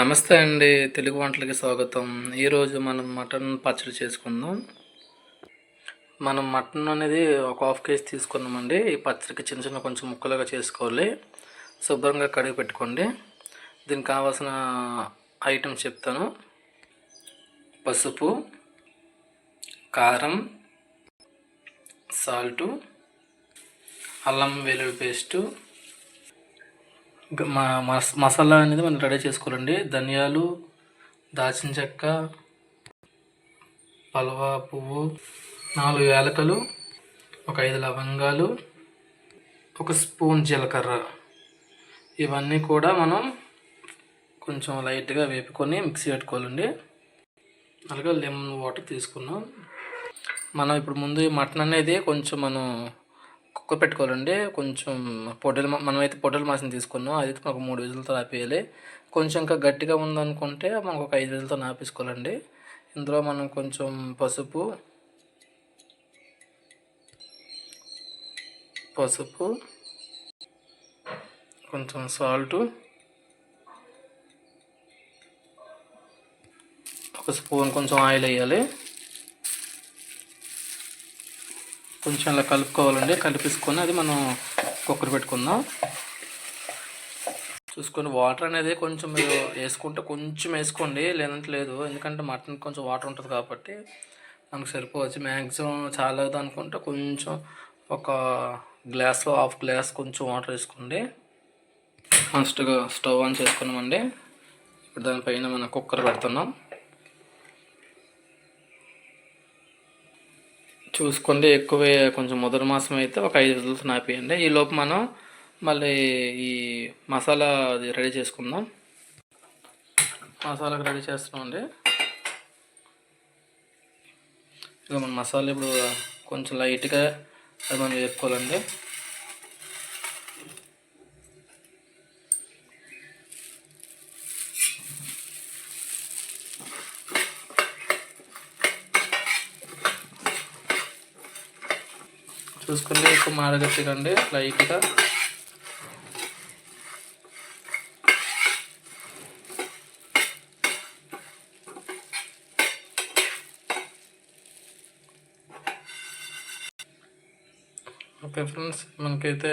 నమస్తే అండి. తెలుగు వంటలకి స్వాగతం. ఈరోజు మనం మటన్ పచ్చడి చేసుకుందాం. మనం మటన్ అనేది ఒక హాఫ్ కేజీ తీసుకున్నామండి. ఈ పచ్చడికి చిన్న చిన్న కొంచెం ముక్కలుగా చేసుకోవాలి. శుభ్రంగా కడిగి పెట్టుకోండి. దీనికి కావాల్సిన ఐటమ్స్ చెప్తాను. పసుపు, కారం, సాల్టు, అల్లం వెల్లుల్లి పేస్టు, మసాలా అనేది మనం రెడీ చేసుకోవాలండి. ధనియాలు, దాల్చిన చెక్క, పలవ పువ్వు, 4 యాలకులు, ఒక 5 లవంగాలు, ఒక స్పూన్ జీలకర్ర. ఇవన్నీ కూడా మనం కొంచెం లైట్గా వేపుకొని మిక్సీ పెట్టుకోవాలండి. అలాగే లెమన్ వాటర్ తీసుకున్నాం. మనం ఇప్పుడు ముందు మటన్ అనేది కొంచెం మనం కుక్క పెట్టుకోవాలండి. కొంచెం మనమైతే పొట్టెల మాసం తీసుకున్నాం. అది మాకు 3 విజులతో ఆపేయాలి. కొంచెం ఇంకా గట్టిగా ఉందనుకుంటే మనకు ఒక 5 విజులతో ఆపేసుకోవాలండి. ఇందులో మనం కొంచెం పసుపు, కొంచెం సాల్టు, ఒక స్పూన్ కొంచెం ఆయిల్ వేయాలి. కొంచెం అలా కలుపుకోవాలండి. కలిపేసుకొని అది మనం కుక్కర్ పెట్టుకుందాం. చూసుకొని వాటర్ అనేది కొంచెం మీరు వేసుకుంటే కొంచెం వేసుకోండి, లేదంటే లేదు. ఎందుకంటే మటన్ కొంచెం వాటర్ ఉంటుంది కాబట్టి మనకు సరిపోవచ్చు. మ్యాక్సిమం చాలా అనుకుంటే కొంచెం ఒక గ్లాస్లో హాఫ్ గ్లాస్ కొంచెం వాటర్ వేసుకోండి. ఫస్ట్గా స్టవ్ ఆన్ చేసుకున్నామండి. ఇప్పుడు దానిపైన మనం కుక్కర్ పెడుతున్నాం. చూసుకోండి, ఎక్కువ కొంచెం మొదటి మాసం అయితే ఒక 5 విజిల్స్ నాపేయండి. ఈ లోపు మనం మళ్ళీ ఈ మసాలా అది రెడీ చేసుకుందాం. మసాలాకి రెడీ చేస్తున్నామండి. ఇక మన మసాలా ఇప్పుడు కొంచెం లైట్గా అది మనం వేపుకోవాలండి. చూసుకుంటే ఎక్కువ మాడగట్టకండి, లైట్గా. ఓకే ఫ్రెండ్స్, మనకైతే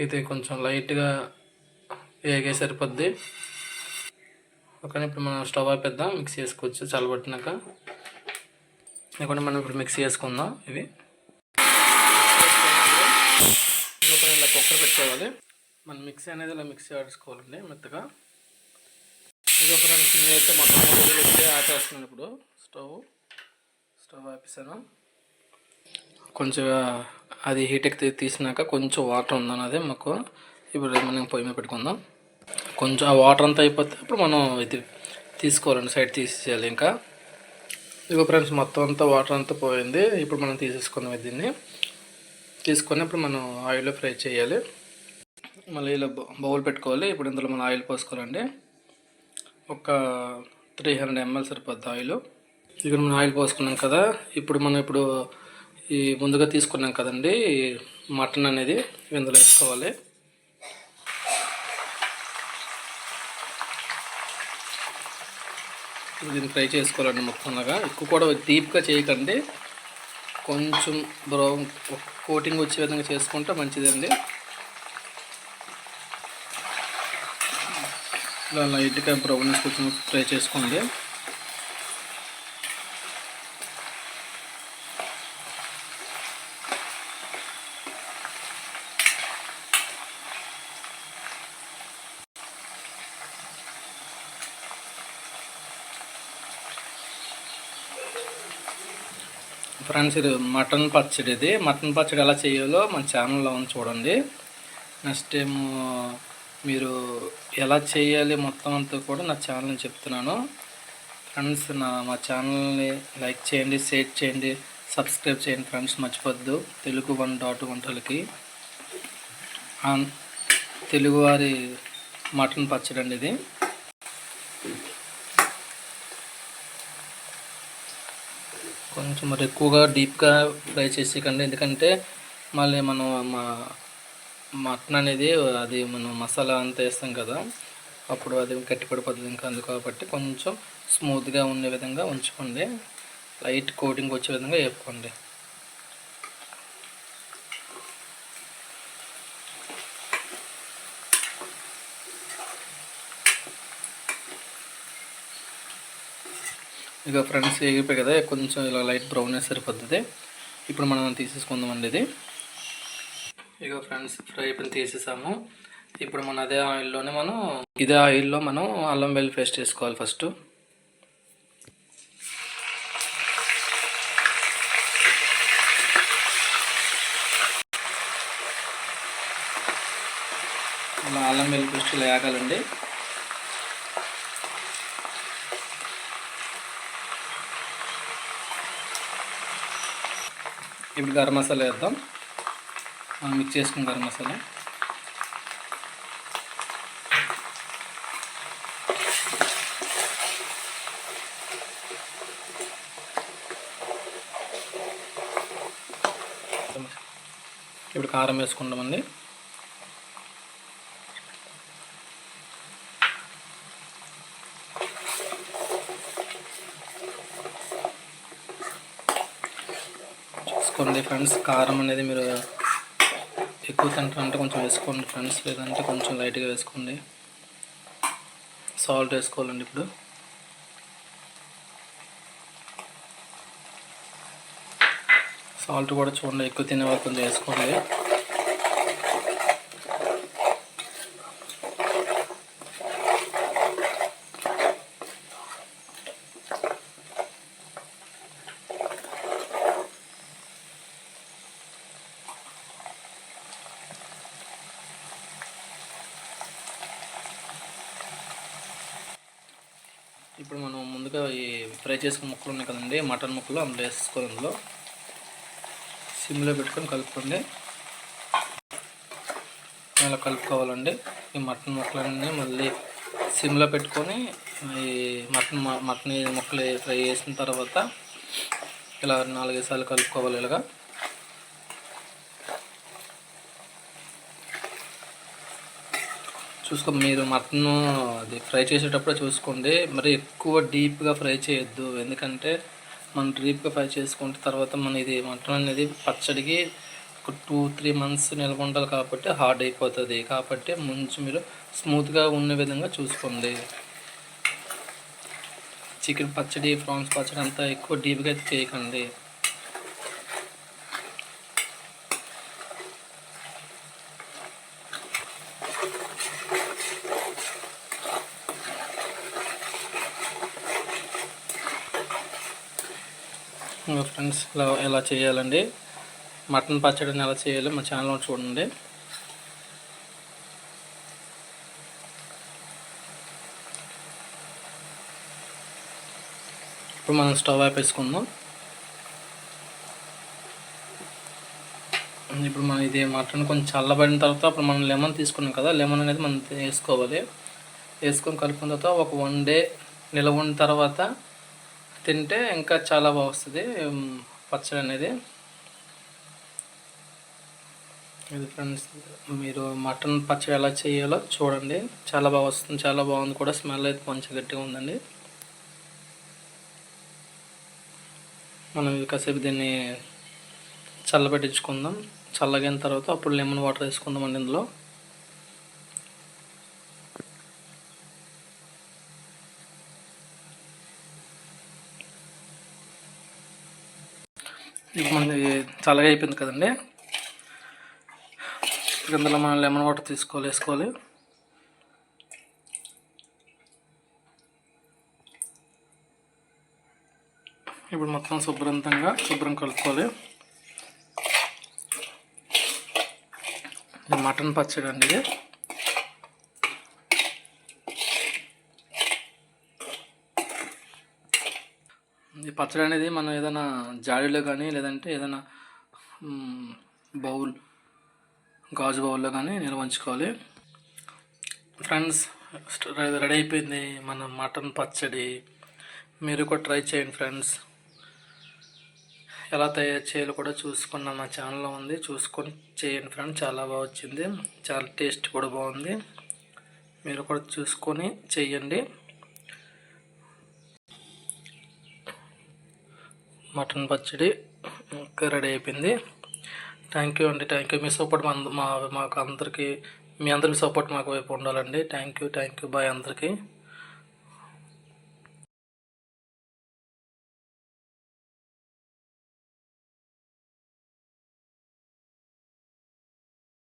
ఇది కొంచెం లైట్గా వేగే సరిపోద్ది. ఓకే, ఇప్పుడు మనం స్టవ్ ఆపేద్దాం. మిక్సీ చేసుకోవచ్చు చల్లబట్టినాక. లేకుంటే మనం ఇప్పుడు మిక్సీ చేసుకుందాం. ఇవి ఇలా కుక్కర్ పెట్టుకోవాలి. మనం మిక్సీ అనేది ఇలా మిక్సీ ఆడుకోవాలండి మెత్తగా. ఇక ఫ్రెండ్స్, నేనైతే మొత్తం అయితే ఆపేస్తున్నాను. ఇప్పుడు స్టవ్ ఆపేసాను. కొంచెం అది హీట్ ఎక్కి తీసినాక కొంచెం వాటర్ ఉందని అదే మాకు. ఇప్పుడు మనం పొయ్యి మీద పెట్టుకుందాం. కొంచెం ఆ వాటర్ అంతా అయిపోతే ఇప్పుడు మనం ఇది తీసుకోవాలండి, సైడ్ తీసేయాలి. ఇంకా ఇక ఫ్రెండ్స్, మొత్తం అంతా వాటర్ అంతా పోయింది. ఇప్పుడు మనం తీసేసుకుందాం. దీన్ని తీసుకొని ఇప్పుడు మనం ఆయిల్లో ఫ్రై చేయాలి. మళ్ళీ ఇలా బౌల్ పెట్టుకోవాలి. ఇప్పుడు ఇందులో మనం ఆయిల్ పోసుకోవాలండి. ఒక 300 ml సరిపోద్ది ఆయిల్. ఇక్కడ మనం ఆయిల్ పోసుకున్నాం కదా. ఇప్పుడు మనం ఈ ముందుగా తీసుకున్నాం కదండి మటన్ అనేది ఇందులో వేసుకోవాలి. దీన్ని ఫ్రై చేసుకోవాలండి మొత్తంగా. ఎక్కువ కూడా డీప్గా చేయకండి, కొంచెం బ్రౌన్ కోటింగ్ వచ్చే విధంగా చేసుకుంటే మంచిదండి. ఇలా లైట్గా బ్రౌనిష్ కొంచెం ఫ్రై చేసుకోండి. ఫ్రెండ్స్, ఇది మటన్ పచ్చడి. ఇది మటన్ పచ్చడి ఎలా చేయాలో మన ఛానల్లో ఉంది, చూడండి. నెక్స్ట్ టైం మీరు ఎలా చేయాలి మొత్తం అంతా కూడా నా ఛానల్ని చెప్తున్నాను. ఫ్రెండ్స్, మా ఛానల్ని లైక్ చేయండి, షేర్ చేయండి, సబ్స్క్రైబ్ చేయండి ఫ్రెండ్స్. మర్చిపోద్దు. తెలుగు 1 వంటలకి తెలుగువారి మటన్ పచ్చడి అండి ఇది. కొంచెం మరి ఎక్కువగా డీప్గా ఫ్రై చేసేయకండి, ఎందుకంటే మళ్ళీ మనం మటన్ అనేది అది మనం మసాలా అంతా వేస్తాం కదా, అప్పుడు అది గట్టిపడిపోతుంది ఇంకా. అందుకు కాబట్టి కొంచెం స్మూత్గా ఉండే విధంగా ఉంచుకోండి, లైట్ కోటింగ్ వచ్చే విధంగా వేపుకోండి. ఇక ఫ్రెండ్స్ వేగిపోయి కదా, కొంచెం ఇలా లైట్ బ్రౌన్ సరిపోతుంది. ఇప్పుడు మనం తీసేసుకుందామండి ఇది. ఇక ఫ్రెండ్స్ ఫ్రై అయిపోయి తీసేసాము. ఇప్పుడు మన ఇదే ఆయిల్లో మనం అల్లం వెల్లుల్లి పేస్ట్ వేసుకోవాలి. ఫస్ట్ ఇలా అల్లం వెల్లుల్లి పేస్ట్ ఇలా వేగాలండి. ఇప్పుడు గరం మసాలా వేద్దాం. మనం మిక్స్ చేసుకున్న గరం మసాలా ఇప్పుడు కారం వేసుకుంటామండి. చూసుకోండి ఫ్రెండ్స్, కారం అనేది మీరు ఎక్కువ తింటారంటే కొంచెం వేసుకోండి ఫ్రెండ్స్, లేదంటే కొంచెం లైట్గా వేసుకోండి. సాల్ట్ వేసుకోవాలండి. ఇప్పుడు సాల్ట్ కూడా చూడండి, ఎక్కువ తినేవాళ్ళు కొంచెం వేసుకోండి. ఇప్పుడు మనం ముందుగా ఈ ఫ్రై చేసుకున్న ముక్కలు ఉన్నాయి కదండి, మటన్ ముక్కలు అందులో వేసుకోవాలి. అందులో సిమ్లో పెట్టుకొని కలుపుకోండి. అలా కలుపుకోవాలండి. ఈ మటన్ ముక్కలన్నీ మళ్ళీ సిమ్లో పెట్టుకొని ఈ మటన్ ముక్కలు ఫ్రై చేసిన తర్వాత ఇలా 4-5 సార్లు కలుపుకోవాలి. ఇలాగా మీరు మటన్ అది ఫ్రై చేసేటప్పుడు చూసుకోండి, మరి ఎక్కువ డీప్గా ఫ్రై చేయొద్దు. ఎందుకంటే మనం డీప్గా ఫ్రై చేసుకుంటే తర్వాత ఇది మటన్ అనేది పచ్చడికి ఒక 2-3 మంత్స్ నిల్వ ఉండాలి కాబట్టి హార్డ్ అయిపోతుంది. కాబట్టి ముందు మీరు స్మూత్గా ఉండే విధంగా చూసుకోండి. చికెన్ పచ్చడి, ప్రాన్స్ పచ్చడి అంతా ఎక్కువ డీప్గా అయితే చేయకండి. ఫ్రెండ్స్ ఎలా చేయాలండి, మటన్ పచ్చడిని ఎలా చేయాలో మా ఛానల్లో చూడండి. ఇప్పుడు మనం స్టవ్ ఆపేసుకుందాం. ఇప్పుడు మనం ఇది మటన్ కొంచెం చల్లబడిన తర్వాత అప్పుడు మనం లెమన్ తీసుకున్నాం కదా, లెమన్ అనేది మనం వేసుకోవాలి. వేసుకొని కలుపుకున్న తర్వాత ఒక 1 డే నిల్వ ఉన్న తర్వాత తింటే ఇంకా చాలా బాగా వస్తుంది పచ్చడి అనేది. ఇది ఫ్రెండ్స్, మీరు మటన్ పచ్చడి ఎలా చేయాలో చూడండి, చాలా బాగా వస్తుంది, చాలా బాగుంది కూడా. స్మెల్ అయితే కొంచెం గట్టిగా ఉందండి. మనం కాసేపు దీన్ని చల్లబెట్టించుకుందాం. చల్లగిన తర్వాత అప్పుడు లెమన్ వాటర్ వేసుకుందామండి ఇందులో. ఇప్పుడు మనది చల్లగా అయిపోయింది కదండి. ఇందులో మనం లెమన్ వాటర్ వేసుకోవాలి. ఇప్పుడు మొత్తం శుభ్రం కలుపుకోవాలి. మటన్ పచ్చడి అండి ఇది. ఈ పచ్చడి అనేది మనం ఏదైనా జాడీలో కానీ లేదంటే ఏదైనా గాజు బౌల్లో కానీ నిల్వ ఉంచుకోవాలి. ఫ్రెండ్స్, రెడీ అయిపోయింది మన మటన్ పచ్చడి. మీరు కూడా ట్రై చేయండి ఫ్రెండ్స్. ఎలా తయారు చేయాలో కూడా చూసుకున్న మా ఛానల్లో ఉంది, చూసుకొని చేయండి ఫ్రెండ్స్. చాలా బాగా వచ్చింది, చాలా టేస్ట్ కూడా బాగుంది. మీరు కూడా చూసుకొని చెయ్యండి. మటన్ పచ్చడి రెడీ అయిపోయింది. థ్యాంక్ యూ అండి. Thank you. మీ సపోర్ట్ మాకు అందరికీ, మీ అందరి సపోర్ట్ మాకు వైపు ఉండాలండి. Thank you. బాయ్ అందరికీ.